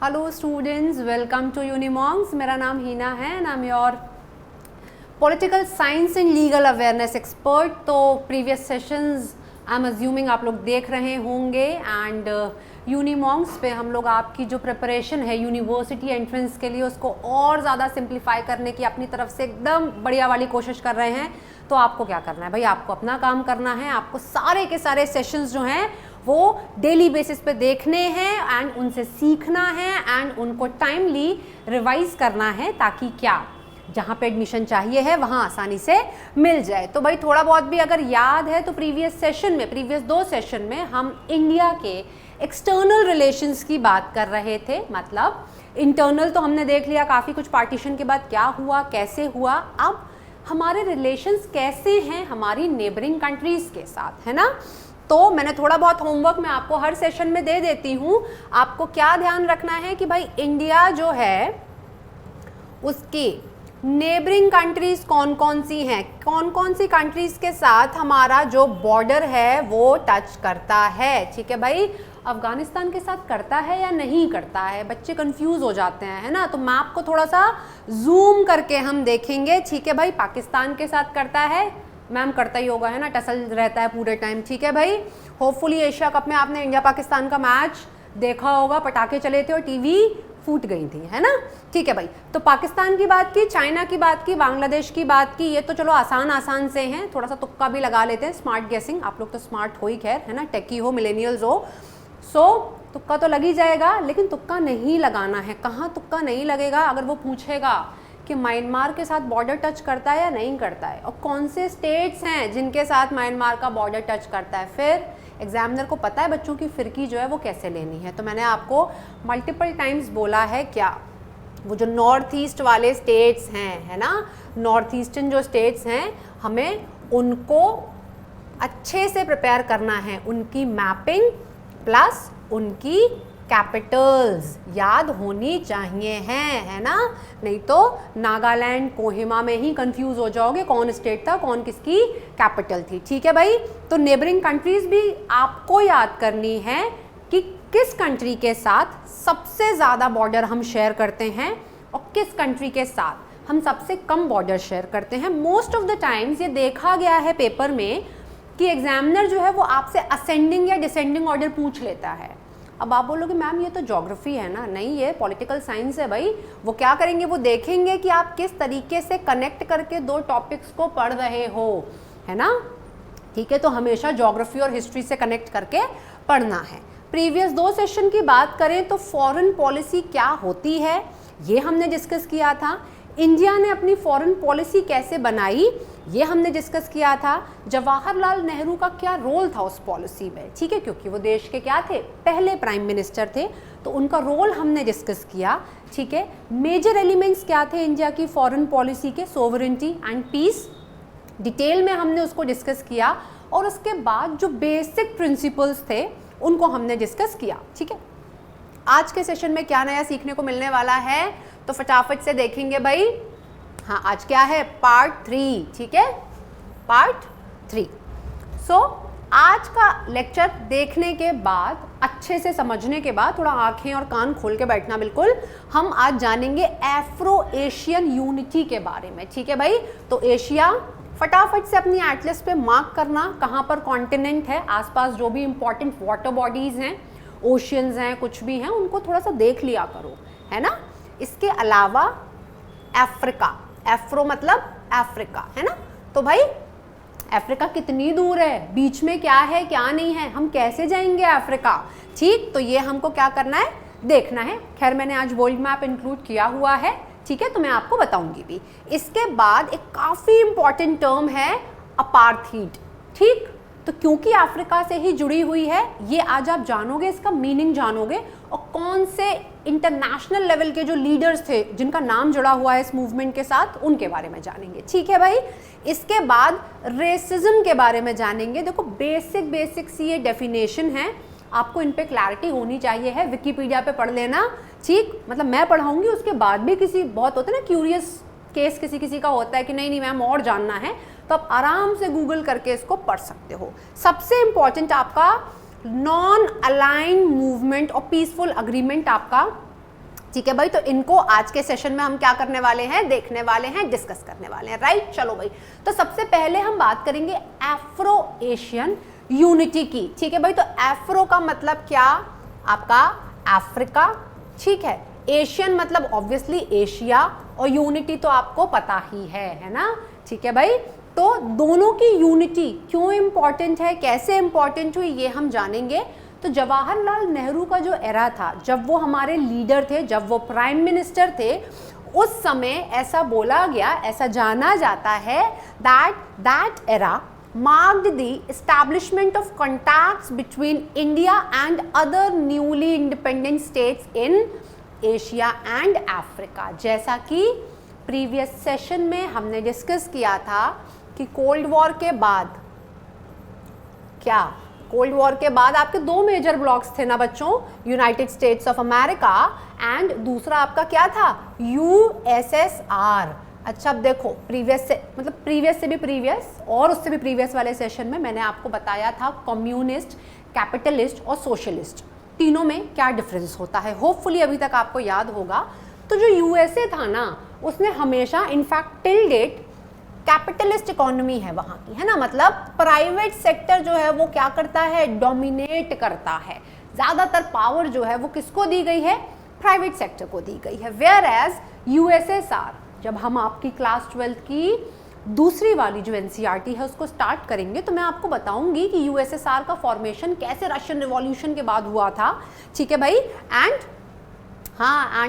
Hello students, welcome to Unimongs. मेरा नाम हीना है and I am your political science and legal awareness expert. तो previous sessions I am assuming आप लोग देख रहे होंगे एंड यूनिमॉन्ग्स पे हम लोग आपकी जो प्रिपरेशन है यूनिवर्सिटी एंट्रेंस के लिए उसको और ज़्यादा सिंप्लीफाई करने की अपनी तरफ से एकदम बढ़िया वाली कोशिश कर रहे हैं। तो आपको क्या करना है भाई, आपको अपना काम करना है। आपको सारे के सारे सेशंस जो हैं वो डेली बेसिस पे देखने हैं एंड उनसे सीखना है एंड उनको टाइमली रिवाइज करना है, ताकि क्या जहाँ पे एडमिशन चाहिए है वहाँ आसानी से मिल जाए। तो भाई थोड़ा बहुत भी अगर याद है तो प्रीवियस 2 सेशन में हम इंडिया के एक्सटर्नल रिलेशंस की बात कर रहे थे। मतलब इंटरनल तो हमने देख लिया, काफ़ी कुछ पार्टीशन के बाद क्या हुआ, कैसे हुआ। अब हमारे रिलेशंस कैसे हैं हमारी नेबरिंग कंट्रीज़ के साथ, है ना। तो मैंने थोड़ा बहुत होमवर्क मैं आपको हर सेशन में दे देती हूँ। आपको क्या ध्यान रखना है कि भाई इंडिया जो है उसकी नेबरिंग कंट्रीज कौन कौन सी हैं, कौन कौन सी कंट्रीज के साथ हमारा जो बॉर्डर है वो टच करता है। ठीक है भाई, अफगानिस्तान के साथ करता है या नहीं करता है, बच्चे कंफ्यूज हो जाते हैं, है ना। तो मैप को थोड़ा सा जूम करके हम देखेंगे। ठीक है भाई, पाकिस्तान के साथ करता है, मैम करता ही होगा, है ना, टसल रहता है पूरे टाइम। ठीक है भाई, होपफुली एशिया कप में आपने इंडिया पाकिस्तान का मैच देखा होगा, पटाखे चले थे और टीवी फूट गई थी, है ना। ठीक है भाई, तो पाकिस्तान की बात की, चाइना की बात की, बांग्लादेश की बात की। ये तो चलो आसान से हैं, थोड़ा सा तुक्का भी लगा लेते हैं, स्मार्ट गेसिंग। आप लोग तो स्मार्ट हो ही, खैर, है ना, टेकी हो, मिलेनियल्स हो, सो तुक्का तो लग ही जाएगा। लेकिन तुक्का नहीं लगाना है। कहाँ तुक्का नहीं लगेगा? अगर वो पूछेगा कि म्यांमार के साथ बॉर्डर टच करता है या नहीं करता है, और कौन से स्टेट्स हैं जिनके साथ म्यांमार का बॉर्डर टच करता है, फिर एग्जामिनर को पता है बच्चों की फिरकी जो है वो कैसे लेनी है। तो मैंने आपको मल्टीपल टाइम्स बोला है, क्या वो जो नॉर्थ ईस्ट वाले स्टेट्स हैं, है ना, नॉर्थ ईस्टर्न जो स्टेट्स हैं, हमें उनको अच्छे से प्रिपेयर करना है। उनकी मैपिंग प्लस उनकी कैपिटल्स याद होनी चाहिए हैं, है ना। नहीं तो नागालैंड, कोहिमा में ही कंफ्यूज हो जाओगे कौन स्टेट था, कौन किसकी कैपिटल थी। ठीक है भाई, तो नेबरिंग कंट्रीज भी आपको याद करनी है कि किस कंट्री के साथ सबसे ज़्यादा बॉर्डर हम शेयर करते हैं और किस कंट्री के साथ हम सबसे कम बॉर्डर शेयर करते हैं। मोस्ट ऑफ द टाइम्स ये देखा गया है पेपर में कि एग्जामिनर जो है वो आपसे असेंडिंग या डिसेंडिंग ऑर्डर पूछ लेता है। अब आप बोलोगे मैम ये तो ज्योग्राफी है ना। नहीं, ये पॉलिटिकल साइंस है भाई। वो क्या करेंगे, वो देखेंगे कि आप किस तरीके से कनेक्ट करके 2 टॉपिक्स को पढ़ रहे हो, है ना। ठीक है, तो हमेशा ज्योग्राफी और हिस्ट्री से कनेक्ट करके पढ़ना है। प्रीवियस 2 सेशन की बात करें तो फॉरेन पॉलिसी क्या होती है ये हमने डिस्कस किया था। इंडिया ने अपनी फॉरेन पॉलिसी कैसे बनाई ये हमने डिस्कस किया था। जवाहरलाल नेहरू का क्या रोल था उस पॉलिसी में, ठीक है, क्योंकि वो देश के क्या थे, पहले प्राइम मिनिस्टर थे, तो उनका रोल हमने डिस्कस किया। ठीक है, मेजर एलिमेंट्स क्या थे इंडिया की फॉरेन पॉलिसी के, सोवरेनिटी एंड पीस, डिटेल में हमने उसको डिस्कस किया। और उसके बाद जो बेसिक प्रिंसिपल्स थे उनको हमने डिस्कस किया। ठीक है, आज के सेशन में क्या नया सीखने को मिलने वाला है तो फटाफट से देखेंगे भाई। हाँ, आज क्या है, पार्ट 3। ठीक है, पार्ट 3। सो आज का लेक्चर देखने के बाद, अच्छे से समझने के बाद, थोड़ा आंखें और कान खोल के बैठना बिल्कुल। हम आज जानेंगे एफ्रो एशियन यूनिटी के बारे में। ठीक है भाई, तो एशिया फटाफट से अपनी एटलस पे मार्क करना, कहाँ पर कॉन्टिनेंट है, आसपास जो भी इंपॉर्टेंट वाटर बॉडीज हैं, ओशियंस हैं, कुछ भी हैं, उनको थोड़ा सा देख लिया करो, है ना। इसके अलावा अफ्रीका, एफ्रो मतलब अफ्रीका, है ना। तो भाई अफ्रीका कितनी दूर है, बीच में क्या है क्या नहीं है, हम कैसे जाएंगे अफ्रीका। ठीक, तो ये हमको क्या करना है, देखना है। खैर मैंने आज वर्ल्ड मैप इंक्लूड किया हुआ है, ठीक है, तो मैं आपको बताऊंगी भी। इसके बाद एक काफ़ी इंपॉर्टेंट टर्म है अपार्थीड। ठीक, तो क्योंकि अफ्रीका से ही जुड़ी हुई है, ये आज आप जानोगे, इसका मीनिंग जानोगे, और कौन से इंटरनेशनल लेवल के जो लीडर्स थे जिनका नाम जुड़ा हुआ है इस मूवमेंट के साथ, उनके बारे में जानेंगे। ठीक है भाई, इसके बाद रेसिज्म के बारे में जानेंगे। देखो बेसिक सी ये डेफिनेशन है, आपको इन पे क्लैरिटी होनी चाहिए है, विकिपीडिया पे पढ़ लेना। ठीक, मतलब मैं पढ़ाऊंगी, उसके बाद भी किसी बहुत होता है ना क्यूरियस केस, किसी का होता है कि नहीं मैम और जानना है, तो आप आराम से गूगल करके इसको पढ़ सकते हो। सबसे इंपॉर्टेंट आपका नॉन अलाइन मूवमेंट और पीसफुल अग्रीमेंट आपका ठीक है भाई, तो इनको आज के सेशन में हम क्या करने वाले हैं, देखने वाले हैं, डिस्कस करने वाले हैं, राइट। चलो भाई, तो सबसे पहले हम बात करेंगे अफ्रो एशियन यूनिटी की। ठीक है भाई, तो अफ्रो का मतलब क्या, आपका अफ्रीका, ठीक है। एशियन मतलब ऑब्वियसली एशिया, और यूनिटी तो आपको पता ही है ना। ठीक है भाई, तो दोनों की यूनिटी क्यों इंपॉर्टेंट है, कैसे इंपॉर्टेंट हुई, ये हम जानेंगे। तो जवाहरलाल नेहरू का जो एरा था, जब वो हमारे लीडर थे, जब वो प्राइम मिनिस्टर थे, उस समय ऐसा बोला गया, ऐसा जाना जाता है that era marked the establishment of contacts between India and other newly independent states in Asia and Africa। जैसा कि प्रीवियस सेशन में हमने डिस्कस किया था कि कोल्ड वॉर के बाद क्या, कोल्ड वॉर के बाद आपके दो मेजर ब्लॉक्स थे ना बच्चों, United states of America and दूसरा आपका क्या था, यूएसएसआर। अच्छा अब देखो, प्रीवियस से मतलब प्रीवियस से भी प्रीवियस और उससे भी प्रीवियस वाले सेशन में मैंने आपको बताया था कम्युनिस्ट, कैपिटलिस्ट और सोशलिस्ट तीनों में क्या डिफरेंस होता है। होपफुली अभी तक आपको याद होगा। तो जो यूएसए था ना, उसने हमेशा in fact till date capitalist economy है वहाँ की, है ना। मतलब प्राइवेट सेक्टर जो है वो क्या करता है, डोमिनेट करता है। ज़्यादातर पावर जो है वो किसको दी गई है, प्राइवेट सेक्टर को दी गई है। वेयर एज यूएसएसआर, जब हम आपकी क्लास 12th की दूसरी वाली जो एनसीईआरटी है उसको स्टार्ट करेंगे तो मैं आपको बताऊंगी कि यूएसएसआर का फॉर्मेशन कैसे रशियन रिवॉल्यूशन के बाद हुआ था। ठीक है भाई, एंड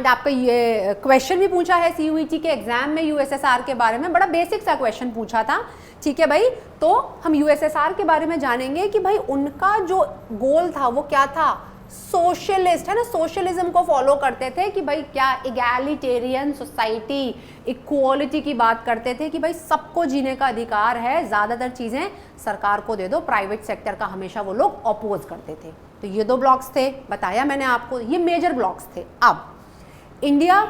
आपका ये क्वेश्चन भी पूछा है सीयूईटी के एग्जाम में यूएसएसआर के बारे में, बड़ा बेसिक सा क्वेश्चन पूछा था। ठीक है भाई, तो हम यूएसएसआर के बारे में जानेंगे कि भाई उनका जो गोल था वो क्या था, सोशलिस्ट, है ना, सोशलिज्म को फॉलो करते थे कि भाई क्या इगैलिटेरियन सोसाइटी, इक्वालिटी की बात करते थे कि भाई सबको जीने का अधिकार है, ज़्यादातर चीज़ें सरकार को दे दो, प्राइवेट सेक्टर का हमेशा वो लोग अपोज करते थे। तो ये दो ब्लॉक्स थे, बताया मैंने आपको, ये मेजर ब्लॉक्स थे। अब इंडिया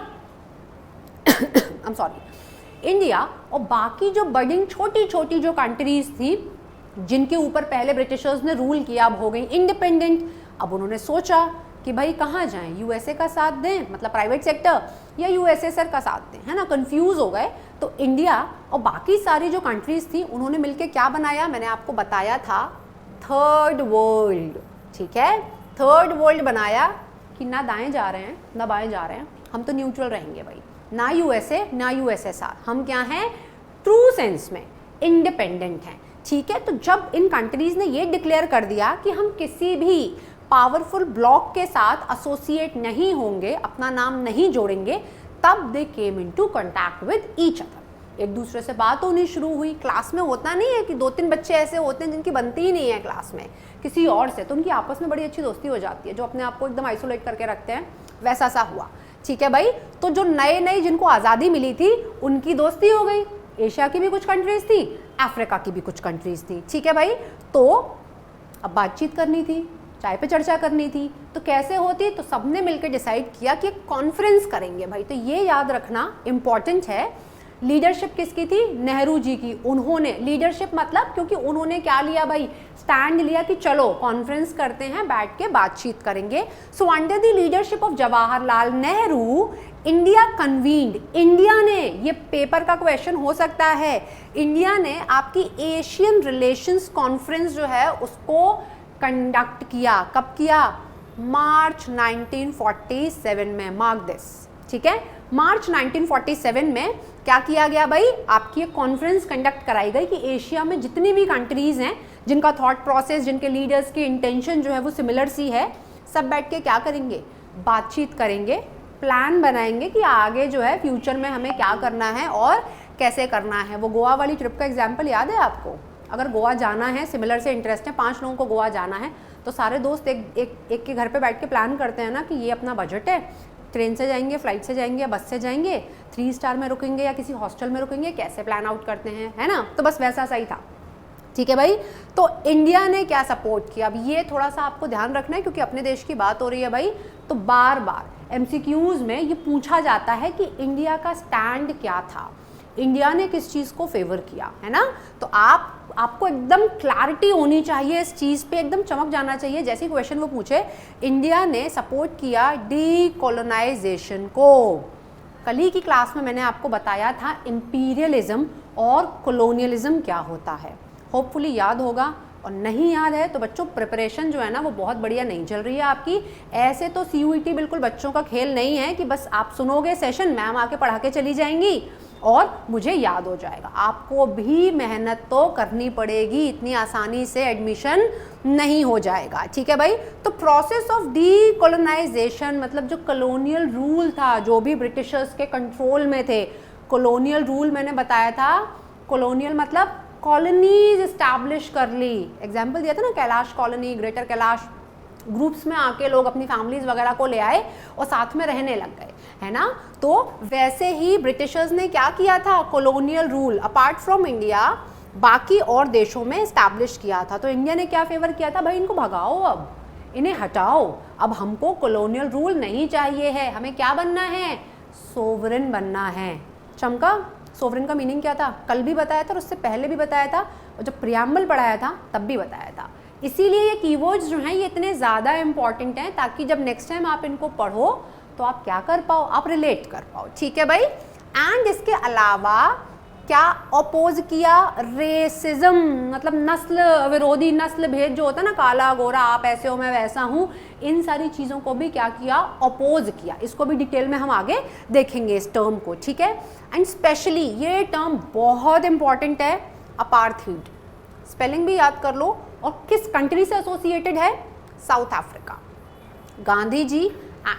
इंडिया और बाकी जो बडिंग छोटी छोटी जो कंट्रीज थी जिनके ऊपर पहले ब्रिटिशर्स ने रूल किया, अब हो गई इंडिपेंडेंट। अब उन्होंने सोचा कि भाई कहाँ जाएं, यूएसए का साथ दें मतलब प्राइवेट सेक्टर, या यूएसएसआर का साथ दें, है ना, कंफ्यूज हो गए। तो इंडिया और बाकी सारी जो कंट्रीज थी उन्होंने मिलकर क्या बनाया, मैंने आपको बताया था थर्ड वर्ल्ड। ठीक है, थर्ड वर्ल्ड बनाया कि ना दाएं जा रहे हैं ना बाएं जा रहे हैं, हम तो न्यूट्रल रहेंगे भाई, ना यूएसए ना यूएसएसआर, हम क्या हैं, ट्रू सेंस में इंडिपेंडेंट हैं। ठीक है, तो जब इन कंट्रीज ने ये डिक्लेयर कर दिया कि हम किसी भी पावरफुल ब्लॉक के साथ एसोसिएट नहीं होंगे, अपना नाम नहीं जोड़ेंगे, तब they came into contact with each other, एक दूसरे से बात होनी शुरू हुई। क्लास में होता नहीं है कि दो तीन बच्चे ऐसे होते हैं जिनकी बनती ही नहीं है क्लास में किसी और से, तो उनकी आपस में बड़ी अच्छी दोस्ती हो जाती है, जो अपने आप को एकदम आइसोलेट करके रखते हैं, वैसा सा हुआ। ठीक है भाई, तो जो नए नए जिनको आज़ादी मिली थी उनकी दोस्ती हो गई, एशिया की भी कुछ कंट्रीज थी, अफ्रीका की भी कुछ कंट्रीज थी। ठीक है भाई, तो अब बातचीत करनी थी, चाय पे चर्चा करनी थी, तो कैसे होती, तो सबने मिलकर डिसाइड किया कि एक कॉन्फ्रेंस करेंगे भाई। तो ये याद रखना इम्पॉर्टेंट है, लीडरशिप किसकी थी, नेहरू जी की। उन्होंने लीडरशिप मतलब, क्योंकि उन्होंने क्या लिया भाई, स्टैंड लिया कि चलो कॉन्फ्रेंस करते हैं, बैठ के बातचीत करेंगे। So under the leadership of Jawaharlal Nehru India convened, India ने, ये पेपर का क्वेश्चन हो सकता है, इंडिया ने आपकी एशियन रिलेशंस कॉन्फ्रेंस जो है उसको कंडक्ट किया। कब किया, मार्च 1947 में, मार्क दिस। ठीक है, मार्च 1947 में क्या किया गया भाई, आपकी एक कॉन्फ्रेंस कंडक्ट कराई गई कि एशिया में जितनी भी कंट्रीज हैं जिनका थॉट प्रोसेस, जिनके लीडर्स की इंटेंशन जो है वो सिमिलर सी है, सब बैठ के क्या करेंगे, बातचीत करेंगे, प्लान बनाएंगे कि आगे जो है फ्यूचर में हमें क्या करना है और कैसे करना है। वो गोवा वाली ट्रिप का एग्जाम्पल याद है आपको, अगर गोवा जाना है, सिमिलर से इंटरेस्ट है, 5 लोगों को गोवा जाना है, तो सारे दोस्त एक के घर पे बैठ के प्लान करते हैं ना कि ये अपना बजट है, ट्रेन से जाएंगे, फ्लाइट से जाएंगे या बस से जाएंगे, 3 स्टार में रुकेंगे या किसी हॉस्टल में रुकेंगे, कैसे प्लान आउट करते हैं, है ना। तो बस वैसा सही था। ठीक है भाई, तो इंडिया ने क्या सपोर्ट किया, अब ये थोड़ा सा आपको ध्यान रखना है क्योंकि अपने देश की बात हो रही है भाई, तो बार बार एमसीक्यूज में ये पूछा जाता है कि इंडिया का स्टैंड क्या था। इंडिया ने किस चीज़ को फेवर किया, है ना। तो आपको एकदम क्लैरिटी होनी चाहिए इस चीज़ पे, एकदम चमक जाना चाहिए। जैसे क्वेश्चन वो पूछे, इंडिया ने सपोर्ट किया डीकोलोनाइजेशन को। कल ही की क्लास में मैंने आपको बताया था इंपीरियलिज्म और कॉलोनियलिज्म क्या होता है, होपफुली याद होगा। और नहीं याद है तो बच्चों प्रिपरेशन जो है ना वो बहुत बढ़िया नहीं चल रही है आपकी। ऐसे तो CUET बिल्कुल बच्चों का खेल नहीं है कि बस आप सुनोगे सेशन, मैम आके पढ़ा के चली जाएंगी और मुझे याद हो जाएगा। आपको भी मेहनत तो करनी पड़ेगी, इतनी आसानी से एडमिशन नहीं हो जाएगा, ठीक है भाई। तो प्रोसेस ऑफ डीकोलोनाइजेशन मतलब जो कॉलोनियल रूल था, जो भी ब्रिटिशर्स के कंट्रोल में थे, कॉलोनियल रूल मैंने बताया था, कॉलोनियल मतलब कॉलोनीज इस्टेब्लिश कर ली। एग्जाम्पल दिया था ना, Kailash colony, greater Kailash, groups में आके लोग अपनी फैमिलीज वगैरह को ले आए और साथ में रहने लग गए, है ना। तो वैसे ही ब्रिटिशर्स ने क्या किया था, colonial rule apart from India बाकी और देशों में इस्टेब्लिश किया था। तो इंडिया ने क्या फेवर किया था, भाई इनको भगाओ, अब इन्हें हटाओ, अब हमको कॉलोनियल रूल नहीं चाहिए है, हमें क्या बनना है, सोवरेन बनना है। चमका, सोवरेन का मीनिंग क्या था, कल भी बताया था और उससे पहले भी बताया था, और जब प्रियम्बल पढ़ाया था तब भी बताया था। इसीलिए ये कीवर्ड्स जो हैं ये इतने ज़्यादा इंपॉर्टेंट हैं, ताकि जब नेक्स्ट टाइम आप इनको पढ़ो तो आप क्या कर पाओ, आप रिलेट कर पाओ, ठीक है भाई। एंड इसके अलावा क्या अपोज किया, रेसिज्म मतलब नस्ल विरोधी, नस्ल भेद जो होता है ना, काला गोरा, आप ऐसे हो मैं वैसा हूँ, इन सारी चीज़ों को भी क्या किया, अपोज किया। इसको भी डिटेल में हम आगे देखेंगे इस टर्म को, ठीक है। एंड स्पेशली ये टर्म बहुत इंपॉर्टेंट है, अपार्थीड, स्पेलिंग भी याद कर लो। और किस कंट्री से एसोसिएटेड है, साउथ अफ्रीका। गांधी जी,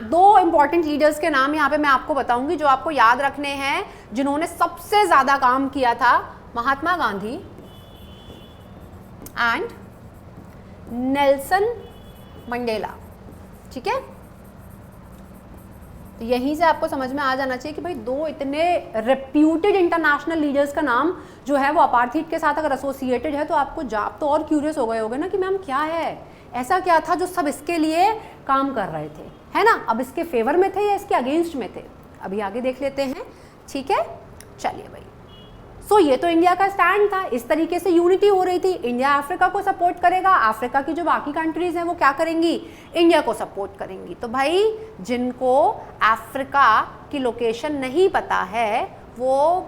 दो इंपॉर्टेंट लीडर्स के नाम यहाँ पे मैं आपको बताऊंगी जो आपको याद रखने हैं, जिन्होंने सबसे ज्यादा काम किया था, Mahatma Gandhi and Nelson Mandela, ठीक है। तो यहीं से आपको समझ में आ जाना चाहिए कि भाई दो इतने रेप्यूटेड इंटरनेशनल लीडर्स का नाम जो है वो अपार्थीड के साथ अगर एसोसिएटेड है, तो आपको आप तो और क्यूरियस हो गए होगे ना कि मैम क्या है, ऐसा क्या था जो सब इसके लिए काम कर रहे थे, है ना। अब इसके फेवर में थे या इसके अगेंस्ट में थे, अभी आगे देख लेते हैं, ठीक है। चलिए भाई, सो ये तो इंडिया का स्टैंड था, इस तरीके से यूनिटी हो रही थी। इंडिया अफ्रीका को सपोर्ट करेगा, अफ्रीका की जो बाकी कंट्रीज हैं वो क्या करेंगी, इंडिया को सपोर्ट करेंगी। तो भाई जिनको अफ्रीका की लोकेशन नहीं पता है वो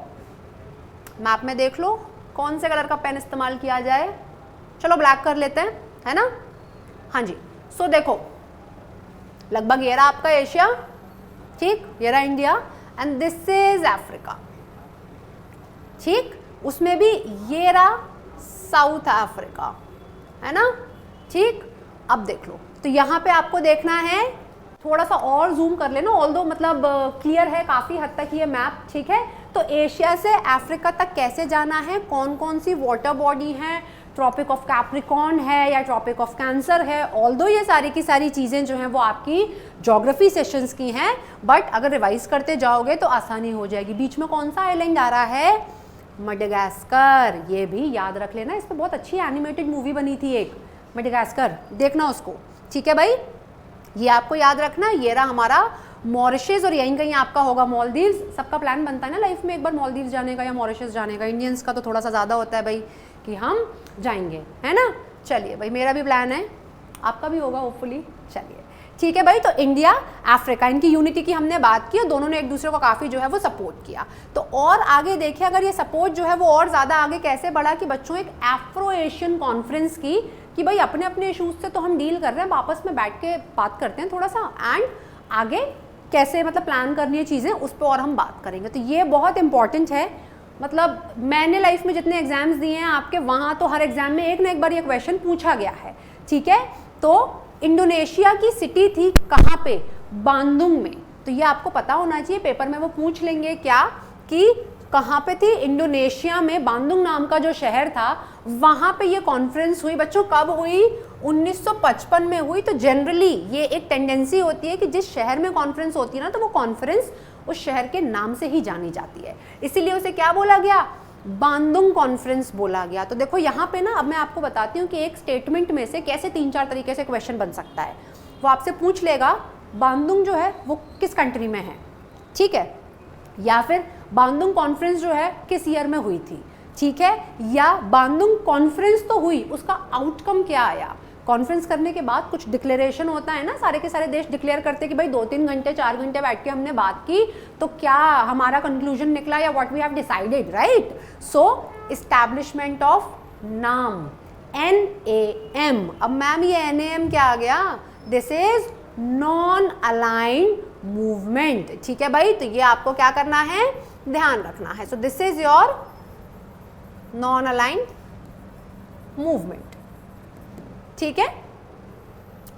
मैप में देख लो कौन से कलर का पेन इस्तेमाल किया जाए, चलो ब्लैक कर लेते हैं, है ना। हाँ जी, सो देखो लगभग ये रहा आपका एशिया, ठीक, ये रहा India and this is Africa, ठीक। उसमें भी ये रहा साउथ अफ्रीका, है ना, ठीक। अब देख लो, तो यहाँ पे आपको देखना है, थोड़ा सा और जूम कर लेना, ऑल्दो मतलब क्लियर है काफ़ी हद तक ये मैप, ठीक है। तो एशिया से अफ्रीका तक कैसे जाना है, कौन कौन सी वाटर बॉडी है, ट्रॉपिक ऑफ कैप्रिकॉर्न है या ट्रॉपिक ऑफ कैंसर है, ऑल्दो ये सारी की सारी चीज़ें जो हैं वो आपकी ज्योग्राफी सेशंस की हैं, बट अगर रिवाइज करते जाओगे तो आसानी हो जाएगी। बीच में कौन सा आइलैंड आ रहा है, मडागास्कर, ये भी याद रख लेना, इस पर बहुत अच्छी एनिमेटेड मूवी बनी थी एक, मडागास्कर, देखना उसको, ठीक है भाई। ये आपको याद रखना, ये रहा हमारा मॉरिशस और यहीं कहीं आपका होगा मालदीव्स। सबका प्लान बनता है ना लाइफ में एक बार मालदीव्स जाने का या मॉरिशस जाने का, इंडियंस का तो थोड़ा सा ज़्यादा होता है भाई कि हम जाएंगे, है ना। चलिए भाई, मेरा भी प्लान है, आपका भी होगा होपफुली, चलिए ठीक है भाई। तो इंडिया अफ्रीका, इनकी यूनिटी की हमने बात की और दोनों ने एक दूसरे को काफ़ी जो है वो सपोर्ट किया। तो और आगे देखिए, अगर ये सपोर्ट जो है वो और ज़्यादा आगे कैसे बढ़ा कि बच्चों एक एफ्रो एशियन कॉन्फ्रेंस की, कि भाई अपने अपने इशूज़ से तो हम डील कर रहे हैं, आपस में बैठ के बात करते हैं थोड़ा सा, एंड आगे कैसे मतलब प्लान करनी है चीज़ें, उस पर और हम बात करेंगे। तो ये बहुत इंपॉर्टेंट है, मतलब मैंने लाइफ में जितने एग्जाम्स दिए हैं आपके, वहाँ तो हर एग्जाम में एक ना एक बार ये क्वेश्चन पूछा गया है, ठीक है। तो इंडोनेशिया की सिटी थी कहाँ पे, बांदुंग में, तो ये आपको पता होना चाहिए, पेपर में वो पूछ लेंगे क्या कि कहाँ पे थी, इंडोनेशिया में बांदुंग नाम का जो शहर था वहाँ पे ये कॉन्फ्रेंस हुई। बच्चों कब हुई, 1955 में हुई। तो जनरली ये एक टेंडेंसी होती है कि जिस शहर में कॉन्फ्रेंस होती है ना, तो वो कॉन्फ्रेंस उस शहर के नाम से ही जानी जाती है, इसीलिए उसे क्या बोला गया, बांदुंग कॉन्फ्रेंस बोला गया। तो देखो यहाँ पे ना, अब मैं आपको बताती हूँ कि एक स्टेटमेंट में से कैसे 3-4 तरीके से क्वेश्चन बन सकता है। वो आपसे पूछ लेगा बांदुंग जो है वो किस कंट्री में है, ठीक है, या फिर बांदुंग कॉन्फ्रेंस जो है किस ईयर में हुई थी, ठीक है, या बांदुंग कॉन्फ्रेंस तो हुई, उसका आउटकम क्या आया। कॉन्फ्रेंस करने के बाद कुछ डिक्लेरेशन होता है ना, सारे के सारे देश डिक्लेयर करते हैं कि भाई 2-3 घंटे 4 घंटे बैठ के हमने बात की तो क्या हमारा कंक्लूजन निकला या what we have decided, right. So establishment of NAM NAM। अब मैम ये NAM क्या आ गया, this is non aligned movement, ठीक है भाई। तो ये आपको क्या करना है, ध्यान रखना है। So this is your non aligned movement, ठीक है,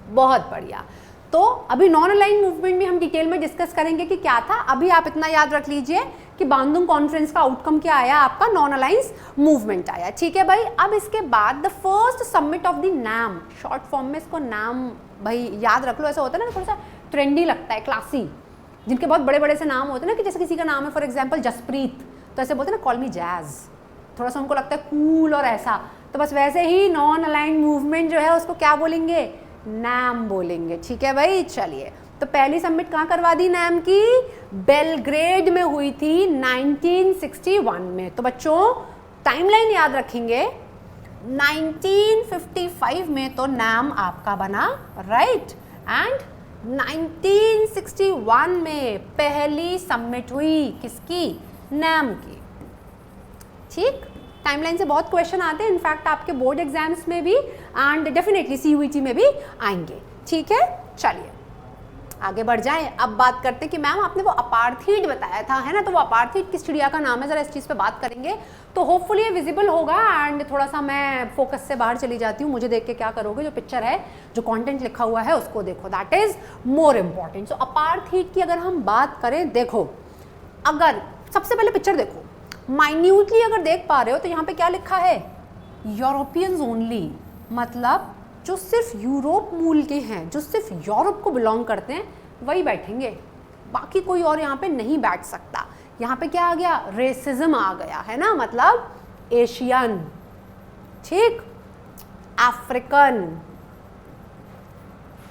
बहुत बढ़िया। तो अभी नॉन अलाइंड मूवमेंट में हम डिटेल में डिस्कस करेंगे कि क्या था। अभी आप इतना याद रख लीजिए कि बांदुंग कॉन्फ्रेंस का आउटकम क्या आया, आपका नॉन अलाइंस मूवमेंट आया, ठीक है भाई। अब इसके बाद the first summit of the नाम, शॉर्ट फॉर्म में इसको नाम भाई याद रख लो, ऐसा होता है ना थोड़ा सा ट्रेंडी लगता है, क्लासी, जिनके बहुत बड़े बड़े से नाम होते हैं ना, कि जैसे किसी का नाम है फॉर एग्जाम्पल जसप्रीत, तो ऐसे बोलते हैं ना कॉल मी जैज, थोड़ा सा उनको लगता है कूल और ऐसा। तो बस वैसे ही नॉन अलाइंड मूवमेंट जो है उसको क्या बोलेंगे, नाम बोलेंगे, ठीक है भाई। चलिए, तो पहली समिट कहाँ करवा दी नाम की, बेलग्रेड में हुई थी 1961 में। तो बच्चों टाइमलाइन याद रखेंगे, 1955 में तो नाम आपका बना, राइट, एंड 1961 में पहली समिट हुई किसकी, नाम की, ठीक। टाइमलाइन से बहुत क्वेश्चन आते हैं, इनफैक्ट आपके बोर्ड एग्जाम्स में भी एंड डेफिनेटली CUET में भी आएंगे, ठीक है। चलिए आगे बढ़ जाएं। अब बात करते हैं कि मैम आपने वो अपार्थीड बताया था, है ना, तो वो अपार्थीड किस चिड़िया का नाम है, जरा इस चीज़ पे बात करेंगे तो होपफुली ये विजिबल होगा। एंड थोड़ा सा मैं फोकस से बाहर चली जाती हूँ, मुझे देख के क्या करोगे, जो पिक्चर है, जो कंटेंट लिखा हुआ है उसको देखो, that is more important. So apartheid की अगर हम बात करें, देखो अगर सबसे पहले पिक्चर देखो, माइन्यूटली अगर देख पा रहे हो तो यहाँ पे क्या लिखा है, यूरोपियंस ओनली, मतलब जो सिर्फ यूरोप मूल के हैं, जो सिर्फ यूरोप को बिलोंग करते हैं वही बैठेंगे, बाकी कोई और यहाँ पे नहीं बैठ सकता। यहाँ पे क्या आ गया, रेसिज्म आ गया, है ना, मतलब एशियन, ठीक, अफ्रीकन,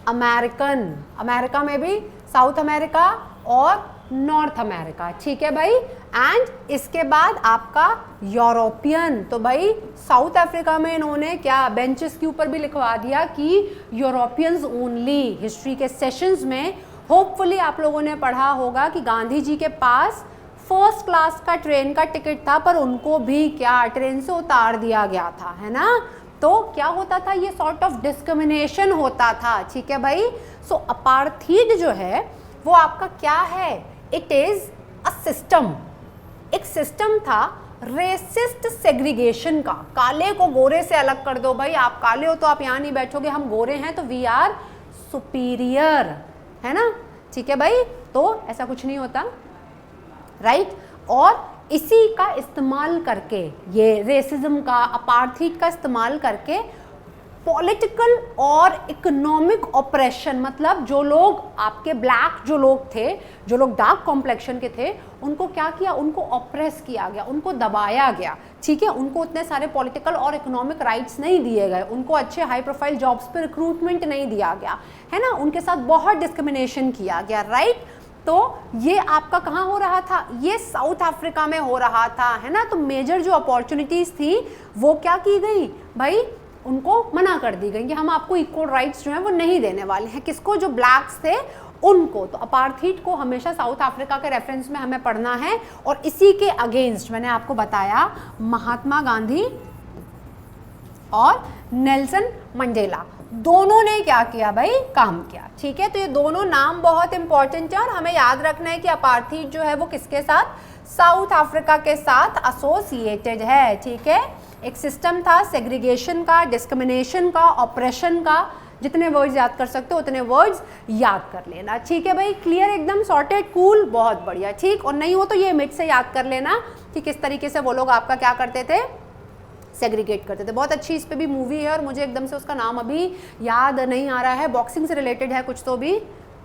अमेरिकन, अमेरिका में भी साउथ अमेरिका और नॉर्थ अमेरिका, ठीक है भाई। एंड इसके बाद आपका यूरोपियन, तो भाई साउथ अफ्रीका में इन्होंने क्या बेंचेस के ऊपर भी लिखवा दिया कि यूरोपियंस ओनली। हिस्ट्री के सेशंस में होपफुली आप लोगों ने पढ़ा होगा कि गांधी जी के पास फर्स्ट क्लास का ट्रेन का टिकट था, पर उनको भी क्या ट्रेन से उतार दिया गया था, है ना। तो क्या होता था, ये सॉर्ट ऑफ डिस्क्रिमिनेशन होता था, ठीक है भाई। सो अपार्थीड जो है वो आपका क्या है, इट इज अ सिस्टम, एक सिस्टम था रेसिस्ट सेग्रीगेशन का। काले को गोरे से अलग कर दो, भाई आप काले हो तो आप यहाँ नहीं बैठोगे, हम गोरे हैं तो वी आर सुपीरियर, है ना, ठीक है भाई। तो ऐसा कुछ नहीं होता, राइट। और इसी का इस्तेमाल करके, ये रेसिज्म का, अपार्थीड का इस्तेमाल करके पॉलिटिकल और इकोनॉमिक ऑपरेशन, मतलब जो लोग आपके ब्लैक जो लोग थे, जो लोग डार्क कॉम्प्लेक्शन के थे, उनको क्या किया, उनको ऑप्रेस किया गया, उनको दबाया गया, ठीक है। उनको उतने सारे पॉलिटिकल और इकोनॉमिक राइट्स नहीं दिए गए, उनको अच्छे हाई प्रोफाइल जॉब्स पे रिक्रूटमेंट नहीं दिया गया, है ना, उनके साथ बहुत डिस्क्रिमिनेशन किया गया, राइट। तो ये आपका कहाँ हो रहा था, ये साउथ अफ्रीका में हो रहा था, है ना। तो मेजर जो अपॉर्चुनिटीज थी वो क्या की गई भाई, उनको मना कर दी गई कि हम आपको इक्वल राइट्स जो हैं वो नहीं देने वाले हैं, किसको, जो ब्लैक्स थे उनको। तो अपार्थीड को हमेशा साउथ अफ्रीका के रेफरेंस में हमें पढ़ना है। और इसी के अगेंस्ट मैंने आपको बताया महात्मा गांधी और नेल्सन मंडेला, दोनों ने क्या किया भाई, काम किया, ठीक है। तो ये दोनों नाम बहुत इंपॉर्टेंट है और हमें याद रखना है कि अपार्थीड जो है वो किसके साथ, साउथ अफ्रीका के साथ एसोसिएटेड है, ठीक है। एक सिस्टम था सेग्रीगेशन का, डिस्क्रिमिनेशन का, ऑपरेशन का, जितने वर्ड्स याद कर सकते हो उतने वर्ड्स याद कर लेना, ठीक है भाई। क्लियर, एकदम सॉर्टेड, कूल, बहुत बढ़िया, ठीक। और नहीं हो तो ये मिड से याद कर लेना कि किस तरीके से वो लोग आपका क्या करते थे, सेग्रीगेट करते थे। बहुत अच्छी इस पे भी मूवी है और मुझे एकदम से उसका नाम अभी याद नहीं आ रहा है, बॉक्सिंग से रिलेटेड है कुछ तो भी,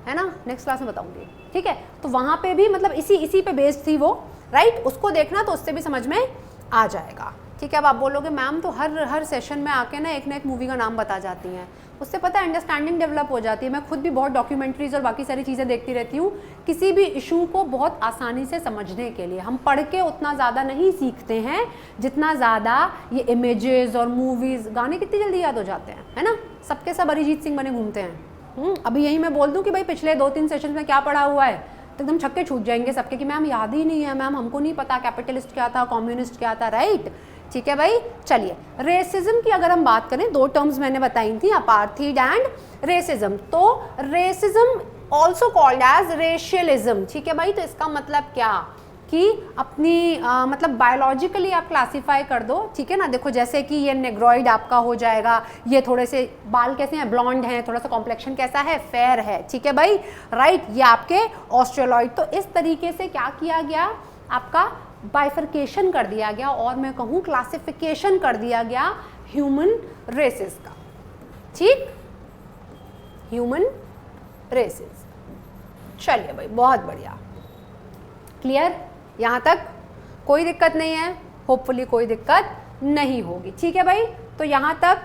है ना, नेक्स्ट क्लास में बताऊंगी, ठीक है। तो वहाँ पे भी मतलब इसी पे बेस्ड थी वो, राइट। उसको देखना तो उससे भी समझ में आ जाएगा, ठीक है। अब आप बोलोगे मैम तो हर सेशन में आके ना एक मूवी का नाम बता जाती हैं, उससे पता है अंडरस्टैंडिंग डेवलप हो जाती है। मैं खुद भी बहुत डॉक्यूमेंट्रीज और बाकी सारी चीज़ें देखती रहती हूँ किसी भी इशू को बहुत आसानी से समझने के लिए। हम पढ़ के उतना ज़्यादा नहीं सीखते हैं जितना ज़्यादा ये इमेजेस और मूवीज़, गाने कितनी जल्दी याद हो जाते हैं, है ना। सबके सब अरिजीत सिंह बने घूमते हैं। अभी यही मैं बोल दूँ कि भाई पिछले 2-3 सेशन में क्या पढ़ा हुआ है तो एकदम छक्के छूट जाएंगे सबके कि मैम याद ही नहीं है, मैम हमको नहीं पता कैपिटलिस्ट क्या था, कम्युनिस्ट क्या था, राइट। ठीक है भाई, चलिए रेसिज्म की अगर हम बात करें, 2 टर्म्स मैंने बताई थी, अपार्थीड एंड रेसिज्म। तो racism also called as racialism. ठीक है भाई, तो इसका मतलब क्या कि अपनी मतलब बायोलॉजिकली आप क्लासीफाई कर दो। ठीक है ना, देखो जैसे कि ये नेग्रॉइड आपका हो जाएगा, ये थोड़े से बाल कैसे हैं, ब्लॉन्ड हैं, थोड़ा सा कॉम्प्लेक्शन कैसा है, फेयर है। ठीक है भाई, राइट, ये आपके ऑस्ट्रेलॉइड। तो इस तरीके से क्या किया गया, आपका बाइफर्केशन कर दिया गया और मैं कहूँ क्लासिफिकेशन कर दिया गया ह्यूमन रेसेस का। ठीक, ह्यूमन रेसेस। चलिए भाई, बहुत बढ़िया, क्लियर, यहाँ तक कोई दिक्कत नहीं है, होपफुली कोई दिक्कत नहीं होगी। ठीक है भाई, तो यहाँ तक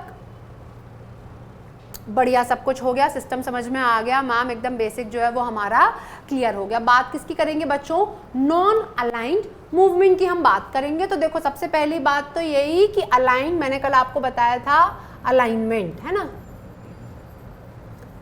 बढ़िया सब कुछ हो गया, सिस्टम समझ में आ गया। मैम एकदम बेसिक जो है वो हमारा क्लियर हो गया। बात किसकी करेंगे बच्चों, नॉन अलाइंड मूवमेंट की हम बात करेंगे। तो देखो सबसे पहली बात तो यही कि अलाइंड, मैंने कल आपको बताया था अलाइनमेंट, है ना।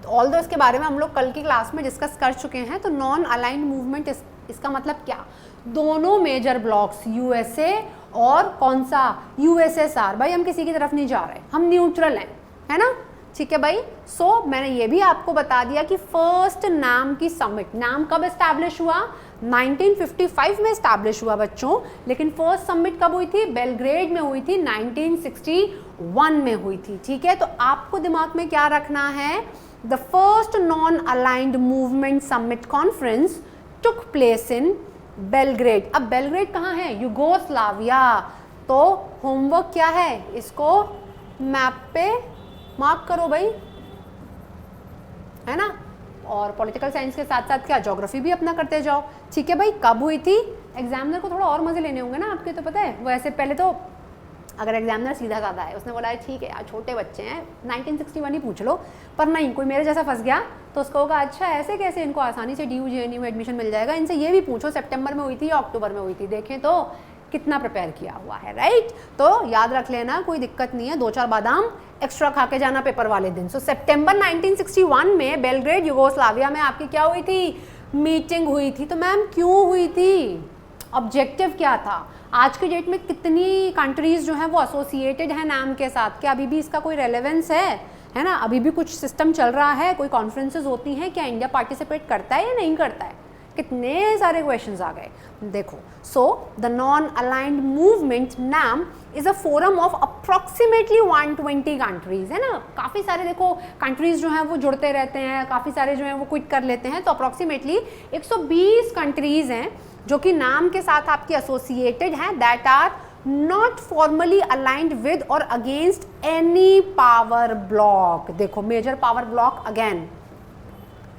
तो ऑल दो इसके बारे में हम लोग कल की क्लास में डिस्कस कर चुके हैं। तो नॉन अलाइंड मूवमेंट इसका मतलब क्या, दोनों मेजर ब्लॉक्स यूएसए और कौन सा, यूएसएसआर। भाई हम किसी की तरफ नहीं जा रहे, हम न्यूट्रल हैं, है ना। ठीक है भाई, सो मैंने ये भी आपको बता दिया कि फर्स्ट नाम की समिट, नाम कब एस्टैब्लिश हुआ, 1955 में एस्टैब्लिश हुआ बच्चों, लेकिन फर्स्ट समिट कब हुई थी, बेलग्रेड में हुई थी, 1961 में हुई थी। ठीक है, तो आपको दिमाग में क्या रखना है, the first non aligned movement summit conference took place in Belgrade. अब बेलग्रेड कहाँ है, यूगोस्लाविया। तो होमवर्क क्या है, इसको मैप पे मार्क करो भाई, है ना। और पॉलिटिकल साइंस के साथ साथ क्या, ज्योग्राफी भी अपना करते जाओ। ठीक है भाई, कब हुई थी, एग्जामिनर को थोड़ा और मजे लेने होंगे ना आपके, तो पता है वैसे पहले तो अगर एग्जामिनर सीधा साधा है, उसने बोला है ठीक है यार छोटे बच्चे हैं 1961 ही पूछ लो, पर नहीं कोई मेरे जैसा फंस गया तो उसको होगा अच्छा ऐसे कैसे इनको आसानी से DU JNU में एडमिशन मिल जाएगा, इनसे ये भी पूछो सितंबर में हुई थी या अक्टूबर में हुई थी, देखें तो कितना प्रिपेयर किया हुआ है, राइट। तो याद रख लेना, कोई दिक्कत नहीं है, 2-4 बादाम एक्स्ट्रा खा के जाना पेपर वाले दिन। सो सितंबर 1961 में बेलग्रेड यूगोस्लाविया में आपकी क्या हुई थी, मीटिंग हुई थी। तो मैम क्यों हुई थी, ऑब्जेक्टिव क्या था, आज के डेट में कितनी कंट्रीज जो हैं वो एसोसिएटेड हैं नाम के साथ, क्या अभी भी इसका कोई रेलेवेंस है ना, अभी भी कुछ सिस्टम चल रहा है, कोई कॉन्फ्रेंसेस होती हैं, क्या इंडिया पार्टिसिपेट करता है या नहीं करता है, कितने सारे क्वेश्चंस आ गए। देखो, so the non aligned movement NAM is a forum of approximately 120 countries, है ना। काफ़ी सारे देखो कंट्रीज जो हैं वो जुड़ते रहते हैं, काफ़ी सारे जो हैं वो क्विट कर लेते हैं, तो अप्रॉक्सीमेटली 120 कंट्रीज हैं जो कि नाम के साथ आपकी एसोसिएटेड हैं, that are not formally aligned with और अगेंस्ट एनी पावर ब्लॉक। देखो major power bloc again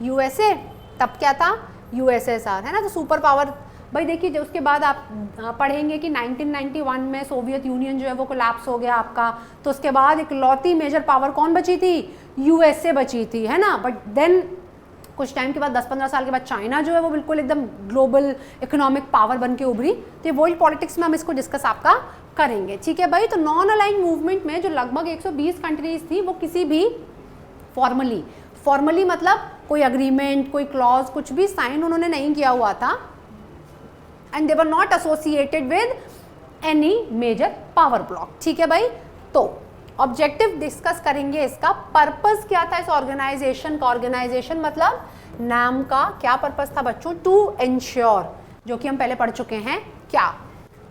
USA, तब क्या था यूएसएसआर, है ना। तो सुपर पावर, भाई देखिए उसके बाद आप पढ़ेंगे कि 1991 में सोवियत यूनियन जो है वो कोलैप्स हो गया आपका, तो उसके बाद एक लौती मेजर पावर कौन बची थी, यूएसए बची थी, है ना। बट देन कुछ टाइम के बाद 10-15 साल के बाद चाइना जो है वो बिल्कुल एकदम ग्लोबल इकोनॉमिक पावर बन के उभरी। तो ये वर्ल्ड पॉलिटिक्स में हम इसको डिस्कस आपका करेंगे, ठीक है भाई। तो नॉन अलाइंड मूवमेंट में जो लगभग 120 कंट्रीज थी वो किसी भी फॉर्मली मतलब कोई अग्रीमेंट, कोई क्लॉज, कुछ भी साइन उन्होंने नहीं किया हुआ था, and they were not associated with any major power bloc, ठीक है भाई। तो ऑब्जेक्टिव डिस्कस करेंगे, इसका पर्पस क्या था इस ऑर्गेनाइजेशन का। ऑर्गेनाइजेशन मतलब नाम का क्या पर्पस था बच्चों, टू एंश्योर, जो कि हम पहले पढ़ चुके हैं, क्या,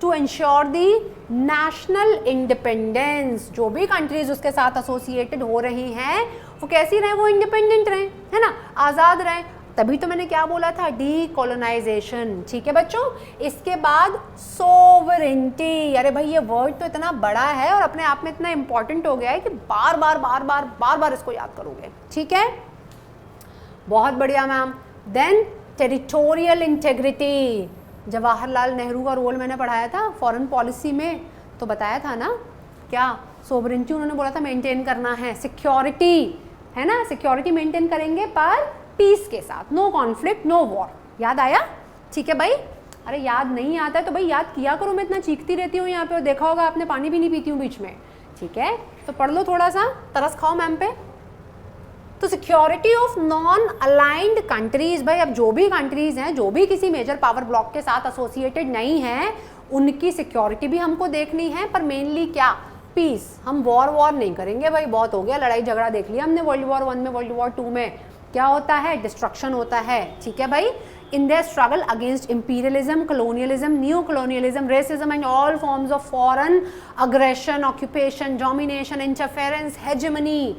to ensure the national independence. जो भी कंट्रीज उसके साथ एसोसिएटेड हो रही हैं वो कैसी रहे, वो इंडिपेंडेंट रहें, है ना, आज़ाद रहें। तभी तो मैंने क्या बोला था, डीकोलोनाइजेशन, ठीक है बच्चों। इसके बाद सोवरेंटी, अरे भाई ये वर्ड तो इतना बड़ा है और अपने आप में इतना इंपॉर्टेंट हो गया है कि बार बार इसको याद करोगे, ठीक है, बहुत बढ़िया ma'am. Then territorial integrity, Jawaharlal Nehru का रोल मैंने पढ़ाया था फॉरेन पॉलिसी में, तो बताया था ना क्या, सोवरेंटी उन्होंने बोला था मेंटेन करना है। सिक्योरिटी, है ना, सिक्योरिटी मेंटेन करेंगे पर पीस के साथ, नो कॉन्फ्लिक्ट नो वॉर। याद आया? ठीक है भाई। अरे याद नहीं आता है तो भाई याद किया करो, मैं इतना चीखती रहती हूँ यहाँ पे और देखा होगा आपने पानी भी नहीं पीती हूँ बीच में। ठीक है, तो पढ़ लो थोड़ा सा, तरस खाओ मैम पे। तो security of non aligned countries, भाई अब जो भी कंट्रीज हैं, जो भी किसी मेजर पावर ब्लॉक के साथ एसोसिएटेड नहीं है, उनकी सिक्योरिटी भी हमको देखनी है, पर मेनली क्या, पीस। हम वॉर नहीं करेंगे भाई, बहुत हो गया लड़ाई झगड़ा, देख लिया हमने वर्ल्ड वॉर 1 में, वर्ल्ड वॉर 2 में क्या होता है, डिस्ट्रक्शन होता है। ठीक है भाई। In their struggle against imperialism, colonialism, neo-colonialism, racism and all forms of foreign aggression, occupation, domination, interference, hegemony,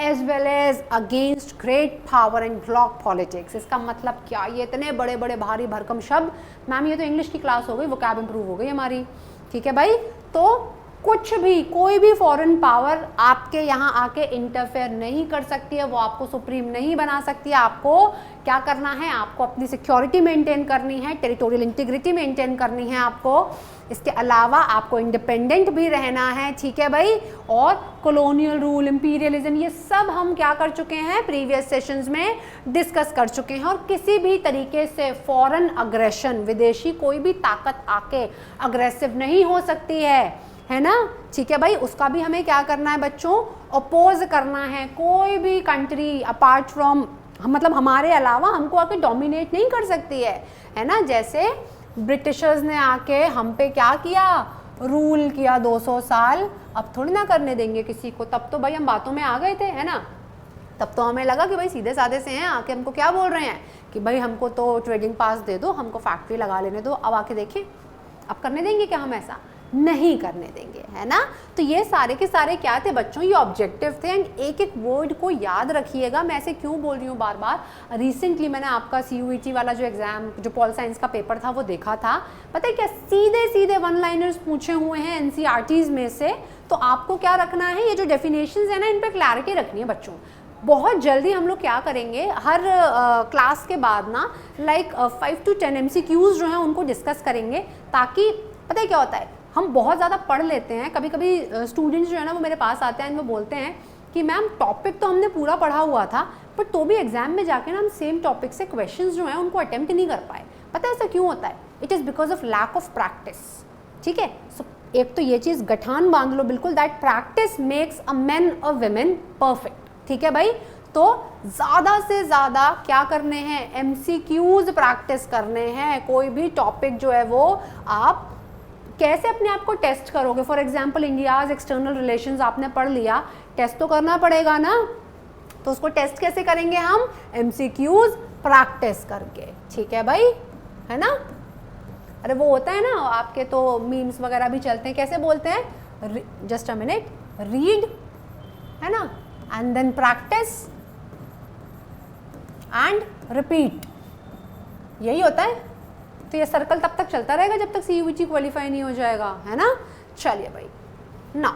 as well as against great power and block politics। इसका मतलब क्या, ये इतने बड़े बड़े भारी भरकम शब्द, मैम ये तो इंग्लिश की क्लास हो गई, वोकैब इंप्रूव हो गई हमारी। ठीक है भाई। तो कुछ भी, कोई भी फॉरेन पावर आपके यहाँ आके इंटरफेयर नहीं कर सकती है, वो आपको सुप्रीम नहीं बना सकती है। आपको क्या करना है, आपको अपनी सिक्योरिटी मेंटेन करनी है, टेरिटोरियल इंटीग्रिटी मेंटेन करनी है आपको। इसके अलावा आपको इंडिपेंडेंट भी रहना है। ठीक है भाई। और कॉलोनियल रूल, इंपीरियलिज्म, ये सब हम क्या कर चुके हैं, प्रीवियस सेशंस में डिस्कस कर चुके हैं। और किसी भी तरीके से फॉरेन अग्रेशन, विदेशी कोई भी ताकत आके अग्रेसिव नहीं हो सकती है ना। ठीक है भाई। उसका भी हमें क्या करना है बच्चों, अपोज करना है। कोई भी कंट्री अपार्ट फ्रॉम, मतलब हमारे अलावा हमको आके डोमिनेट नहीं कर सकती है ना। जैसे ब्रिटिशर्स ने आके हम पे क्या किया, रूल किया 200 साल, अब थोड़ी ना करने देंगे किसी को। तब तो भाई हम बातों में आ गए थे, है ना। तब तो हमें लगा कि भाई सीधे साधे से हैं, आके हमको क्या बोल रहे हैं कि भाई हमको तो ट्रेडिंग पास दे दो, हमको फैक्ट्री लगा लेने दो। अब आके देखें, अब करने देंगे क्या हम, ऐसा नहीं करने देंगे, है ना। तो ये सारे के सारे क्या थे बच्चों, ये ऑब्जेक्टिव थे। एंड एक एक वर्ड को याद रखिएगा। मैं ऐसे क्यों बोल रही हूँ बार बार, रिसेंटली मैंने आपका CUET वाला जो एग्जाम, जो पॉल साइंस का पेपर था, वो देखा था। पता है क्या, सीधे सीधे वन लाइनर्स पूछे हुए हैं NCERTs में से। तो आपको क्या रखना है, ये जो डेफिनेशंस है ना, इन पर क्लैरिटी रखनी है बच्चों। बहुत जल्दी हम लोग क्या करेंगे, हर क्लास के बाद ना लाइक 5 to 10 MCQs जो हैं उनको डिस्कस करेंगे, ताकि पता है क्या होता है, हम बहुत ज़्यादा पढ़ लेते हैं। कभी कभी स्टूडेंट्स जो है ना वो मेरे पास आते हैं, वो बोलते हैं कि मैम टॉपिक तो हमने पूरा पढ़ा हुआ था, पर तो भी एग्जाम में जाके ना हम सेम टॉपिक से क्वेश्चंस जो हैं उनको अटेम्प्ट नहीं कर पाए। पता है ऐसा क्यों होता है? It is because of lack of practice. ठीक है। सो एक तो ये चीज़ गठान बांध लो बिल्कुल, that practice makes a man a women perfect. ठीक है भाई। तो ज़्यादा से ज़्यादा क्या करने हैं, MCQs प्रैक्टिस करने हैं। कोई भी टॉपिक जो है वो आप कैसे अपने आप को टेस्ट करोगे। For example India's external relations आपने पढ़ लिया, टेस्ट तो करना पड़ेगा ना। तो उसको टेस्ट कैसे करेंगे हम, MCQs प्रैक्टिस करके। ठीक है भाई, है ना। अरे वो होता है ना, आपके तो मीम्स वगैरह भी चलते हैं, कैसे बोलते हैं, जस्ट अ मिनट, रीड, है ना, and then practice and repeat, यही होता है। तो ये सर्कल तब तक चलता रहेगा जब तक CUET क्वालिफाई नहीं हो जाएगा, है ना। चलिए भाई, ना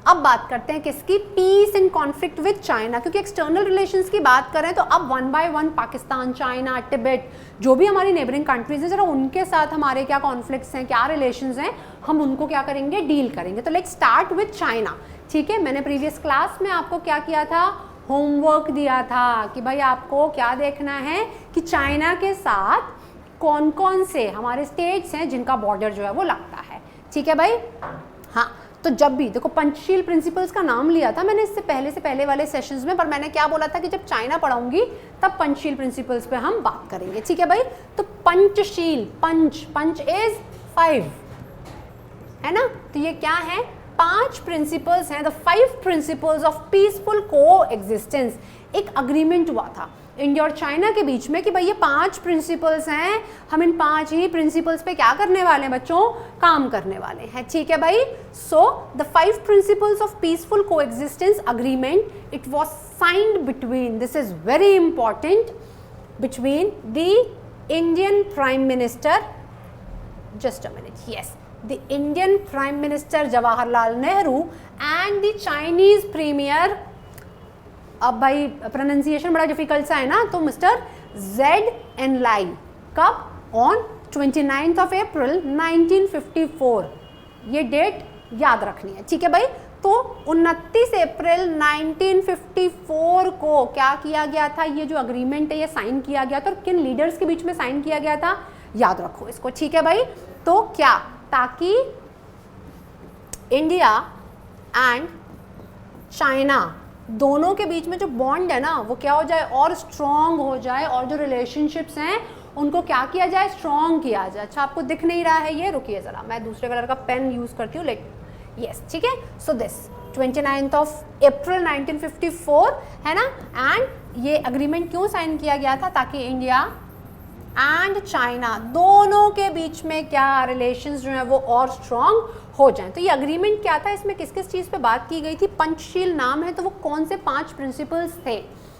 अब बात करते हैं किसकी, peace and conflict with China. क्योंकि एक्सटर्नल रिलेशंस की बात करें तो अब 1 by 1 पाकिस्तान, चाइना, तिब्बत, जो भी हमारी नेबरिंग कंट्रीज हैं, जरा उनके साथ हमारे क्या कॉन्फ्लिक्ट्स हैं, क्या रिलेशंस हैं, हम उनको क्या करेंगे, डील करेंगे। तो लेट्स स्टार्ट विद चाइना। ठीक है। मैंने प्रीवियस क्लास में आपको क्या किया था, होमवर्क दिया था कि भाई आपको क्या देखना है कि चाइना के साथ कौन कौन से हमारे स्टेट्स हैं जिनका बॉर्डर जो है वो लगता है। ठीक है भाई। हाँ, तो जब भी देखो, पंचशील प्रिंसिपल्स का नाम लिया था मैंने इससे पहले वाले सेशंस में, पर मैंने क्या बोला था कि जब चाइना पढ़ाऊंगी तब पंचशील प्रिंसिपल्स पे हम बात करेंगे। ठीक है भाई। तो पंचशील, पंच इज 5, है ना। तो ये क्या है, 5 प्रिंसिपल्स हैं, द 5 प्रिंसिपल्स ऑफ पीसफुल को एग्जिस्टेंस। एक अग्रीमेंट हुआ था इंडिया और चाइना के बीच में कि भाई ये 5 प्रिंसिपल्स हैं, हम इन 5 ही प्रिंसिपल्स पे क्या करने वाले हैं बच्चों, काम करने वाले हैं। ठीक है भाई। So the 5 principles of peaceful coexistence agreement, it was signed between, this is very important, between the Indian prime minister, just a minute, yes, the Indian prime minister Jawaharlal Nehru and the Chinese premier, अब भाई pronunciation बड़ा difficult सा है ना, तो mister ZN Lai। कब, on 29th of April 1954। ये date याद रखनी है। ठीक है भाई। तो 29 अप्रैल 1954 को क्या किया गया था, ये जो अग्रीमेंट है ये साइन किया गया था, और किन लीडर्स के बीच में साइन किया गया था, याद रखो इसको, ठीक है भाई। तो क्या, ताकि इंडिया एंड चाइना दोनों के बीच में जो बॉन्ड है ना वो क्या हो जाए, और स्ट्रॉन्ग हो जाए, और जो रिलेशनशिप्स हैं उनको क्या किया जाए, स्ट्रॉन्ग किया जाए। अच्छा आपको दिख नहीं रहा है ये, रुकिए ज़रा मैं दूसरे कलर का पेन यूज़ करती हूँ, लेट यस, ठीक है। सो दिस 29 अप्रैल 1954 है ना, एंड ये अग्रीमेंट क्यों साइन किया गया था, ताकि इंडिया एंड चाइना दोनों के बीच में क्या रिलेशंस जो है वो और स्ट्रॉन्ग हो जाएं। तो ये अग्रीमेंट क्या था, इसमें किस किस चीज़ पे बात की गई थी, पंचशील नाम है, तो वो कौन से 5 प्रिंसिपल्स थे,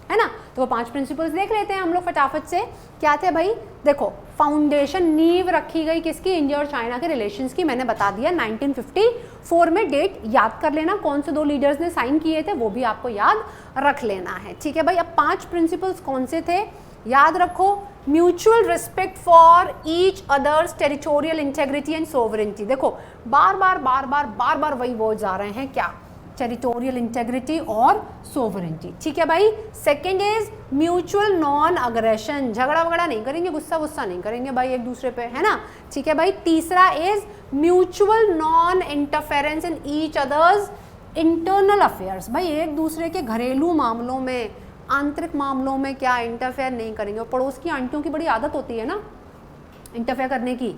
है ना। तो वो 5 प्रिंसिपल्स देख लेते हैं हम लोग फटाफट से। क्या थे भाई, देखो फाउंडेशन, नींव रखी गई किसकी, इंडिया और चाइना के रिलेशंस की, मैंने बता दिया 1954 में, डेट याद कर लेना, कौन से 2 लीडर्स ने साइन किए थे वो भी आपको याद रख लेना है, ठीक है भाई। अब 5 प्रिंसिपल्स कौन से थे, याद रखो, mutual respect for each others territorial integrity and sovereignty. देखो बार बार वही वर्ड्स आ रहे हैं, क्या, टेरिटोरियल इंटेग्रिटी और सोवरेनिटी, ठीक है भाई। Second is mutual non aggression, झगड़ा वगड़ा नहीं करेंगे, गुस्सा नहीं करेंगे भाई एक दूसरे पे, है ना, ठीक है भाई। तीसरा is mutual non interference in each others internal affairs, भाई एक दूसरे के घरेलू मामलों में, आंतरिक मामलों में क्या इंटरफेयर नहीं करेंगे। और पड़ोस की आंटियों की बड़ी आदत होती है ना इंटरफेयर करने की,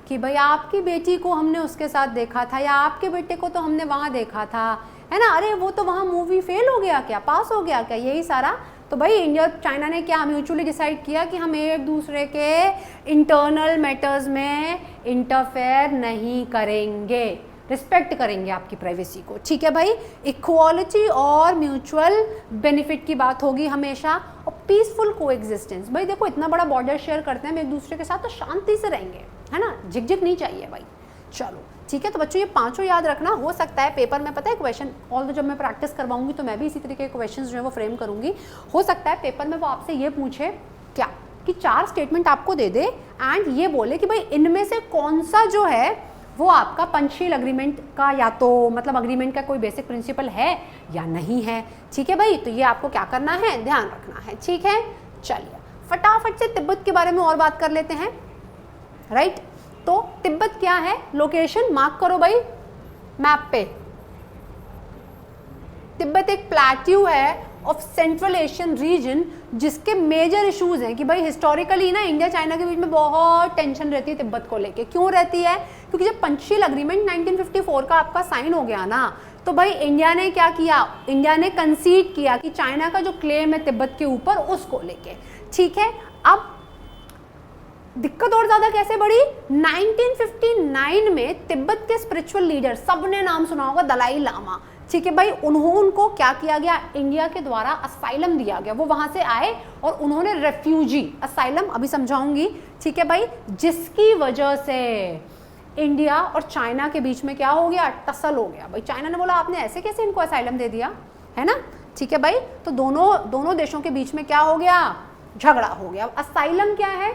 कि भाई आपकी बेटी को हमने उसके साथ देखा था, या आपके बेटे को तो हमने वहाँ देखा था, है ना, अरे वो तो वहाँ मूवी फेल हो गया क्या, पास हो गया क्या, यही सारा। तो भाई इंडिया और चाइना ने क्या म्यूचुअली डिसाइड किया कि हम एक दूसरे के इंटरनल मैटर्स में इंटरफेयर नहीं करेंगे, रिस्पेक्ट करेंगे आपकी प्राइवेसी को, ठीक है भाई। इक्वालिटी और म्यूचुअल बेनिफिट की बात होगी हमेशा, और पीसफुल कोएग्जिस्टेंस, भाई देखो इतना बड़ा बॉर्डर शेयर करते हैं हम एक दूसरे के साथ, तो शांति से रहेंगे, है ना, झिकझिक नहीं चाहिए भाई। चलो ठीक है, तो बच्चों ये 5 याद रखना, हो सकता है पेपर में, पता है क्वेश्चन, ऑल जब मैं प्रैक्टिस करवाऊंगी तो मैं भी इसी तरीके के क्वेश्चंस जो है वो फ्रेम करूंगी, हो सकता है पेपर में वो आपसे ये पूछे क्या, कि 4 स्टेटमेंट आपको दे दे एंड ये बोले कि भाई इनमें से कौन सा जो है वो आपका पंचशील अग्रीमेंट का, या तो मतलब अग्रीमेंट का कोई बेसिक प्रिंसिपल है या नहीं है, ठीक है भाई। तो ये आपको क्या करना है, ध्यान रखना है, ठीक है। चलिए फटाफट से तिब्बत के बारे में और बात कर लेते हैं, राइट। तो तिब्बत क्या है, लोकेशन मार्क करो भाई मैप पे, तिब्बत एक प्लेट्यू है ऑफ सेंट्रल एशियन रीजन, जिसके मेजर इश्यूज हैं कि भाई हिस्टोरिकली ना इंडिया चाइना के बीच में बहुत टेंशन रहती है तिब्बत को लेके। क्यों रहती है, क्योंकि जब पंचशील अग्रीमेंट 1954 का आपका साइन हो गया ना, तो भाई इंडिया ने क्या किया, इंडिया ने कंसीड किया कि चाइना का जो क्लेम है तिब्बत के ऊपर उसको लेके, ठीक है। अब दिक्कत और ज्यादा कैसे बढ़ी, 1959 में तिब्बत के स्पिरिचुअल लीडर, सबने नाम सुना होगा, दलाई लामा, ठीक है भाई, उनको क्या किया गया, इंडिया के द्वारा असाइलम दिया गया, वो वहां से आए और उन्होंने रेफ्यूजी असाइलम, अभी समझाऊंगी, ठीक है भाई, जिसकी वजह से इंडिया और चाइना के बीच में क्या हो गया, टसल हो गया। भाई चाइना ने बोला आपने ऐसे कैसे इनको असाइलम दे दिया, है ना, ठीक है भाई। तो दोनों देशों के बीच में क्या हो गया, झगड़ा हो गया। असाइलम क्या है,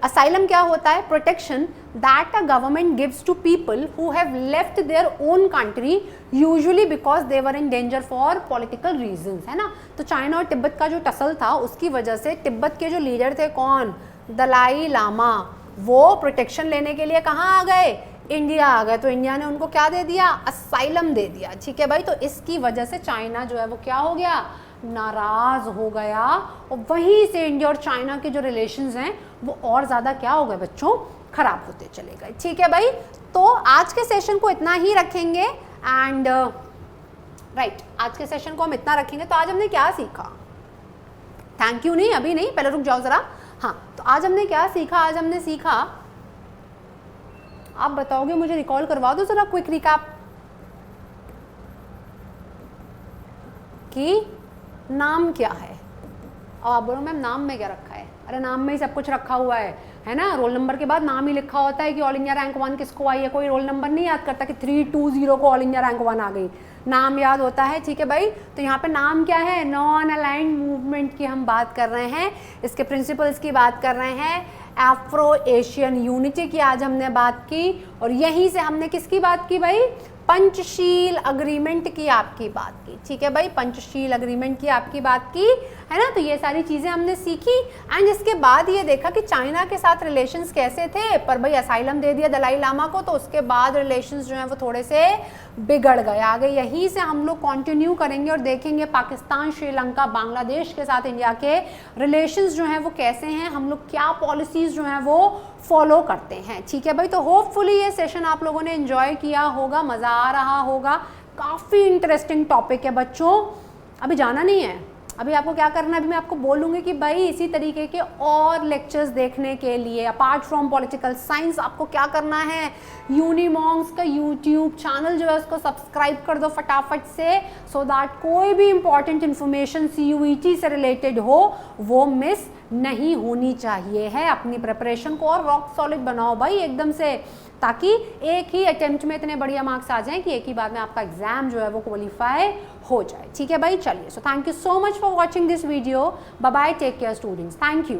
असाइलम क्या होता है, protection that a government gives to people who have left their own country usually because they were in danger for political reasons, है ना। तो चाइना और तिब्बत का जो टसल था उसकी वजह से तिब्बत के जो लीडर थे कौन, दलाई लामा, वो प्रोटेक्शन लेने के लिए कहाँ आ गए, इंडिया आ गए। तो इंडिया ने उनको क्या दे दिया, असाइलम दे दिया, ठीक है भाई। तो इसकी वजह से चाइना जो है वो क्या हो गया, नाराज हो गया, और वहीं से इंडिया और चाइना के जो रिलेशंस हैं वो और ज़्यादा क्या हो गए बच्चों, खराब होते चले गए, ठीक है भाई। तो आज के सेशन को इतना ही रखेंगे एंड राइट, आज के सेशन को हम इतना रखेंगे। तो आज हमने क्या सीखा, थैंक यू नहीं, अभी नहीं, पहले रुक जाओ ज़रा। हाँ, तो आज हमने क्या सीखा, आज हमने सीखा, आप बताओगे, मुझे रिकॉल करवा दो ज़रा क्विक रिकैप, कि नाम क्या है। अब आप बोलो मैम नाम में क्या रखा है, अरे नाम में ही सब कुछ रखा हुआ है ना, रोल नंबर के बाद नाम ही लिखा होता है कि ऑल इंडिया रैंक 1 किसको आई है, कोई रोल नंबर नहीं याद करता कि 320 को ऑल इंडिया रैंक 1 आ गई, नाम याद होता है, ठीक है भाई। तो यहाँ पे नाम क्या है, नॉन अलाइंड मूवमेंट की हम बात कर रहे हैं, इसके प्रिंसिपल्स की बात कर रहे हैं, अफ्रो एशियन यूनिटी की आज हमने बात की, और यहीं से हमने किसकी बात की भाई, पंचशील अग्रीमेंट की आपकी बात की, ठीक है भाई, पंचशील अग्रीमेंट की आपकी बात की, है ना। तो ये सारी चीज़ें हमने सीखी एंड इसके बाद ये देखा कि चाइना के साथ रिलेशंस कैसे थे, पर भाई असाइलम दे दिया दलाई लामा को, तो उसके बाद रिलेशंस जो हैं वो थोड़े से बिगड़ गए। आगे यहीं से हम लोग कंटिन्यू करेंगे और देखेंगे पाकिस्तान, श्रीलंका, बांग्लादेश के साथ इंडिया के रिलेशंस जो हैं वो कैसे हैं, हम लोग क्या पॉलिसीज़ जो हैं वो फॉलो करते हैं, ठीक है भाई। तो होपफुली ये सेशन आप लोगों ने एंजॉय किया होगा, मज़ा आ रहा होगा, काफ़ी इंटरेस्टिंग टॉपिक है बच्चों। अभी जाना नहीं है, अभी आपको क्या करना है, अभी मैं आपको बोलूँगी कि भाई इसी तरीके के और लेक्चर्स देखने के लिए अपार्ट फ्रॉम पॉलिटिकल साइंस आपको क्या करना है, यूनिमॉन्ग्स का यूट्यूब चैनल जो है उसको सब्सक्राइब कर दो फटाफट से, सो दैट कोई भी इंपॉर्टेंट इन्फॉर्मेशन CUET से रिलेटेड हो वो मिस नहीं होनी चाहिए है। अपनी प्रिपरेशन को और रॉक सॉलिड बनाओ भाई एकदम से, ताकि एक ही अटेम्प्ट में इतने बढ़िया मार्क्स आ जाएं कि एक ही बार में आपका एग्जाम जो है वो क्वालिफाई हो जाए, ठीक है भाई। चलिए, so thank you so much for watching this video, bye bye, take care students, thank you.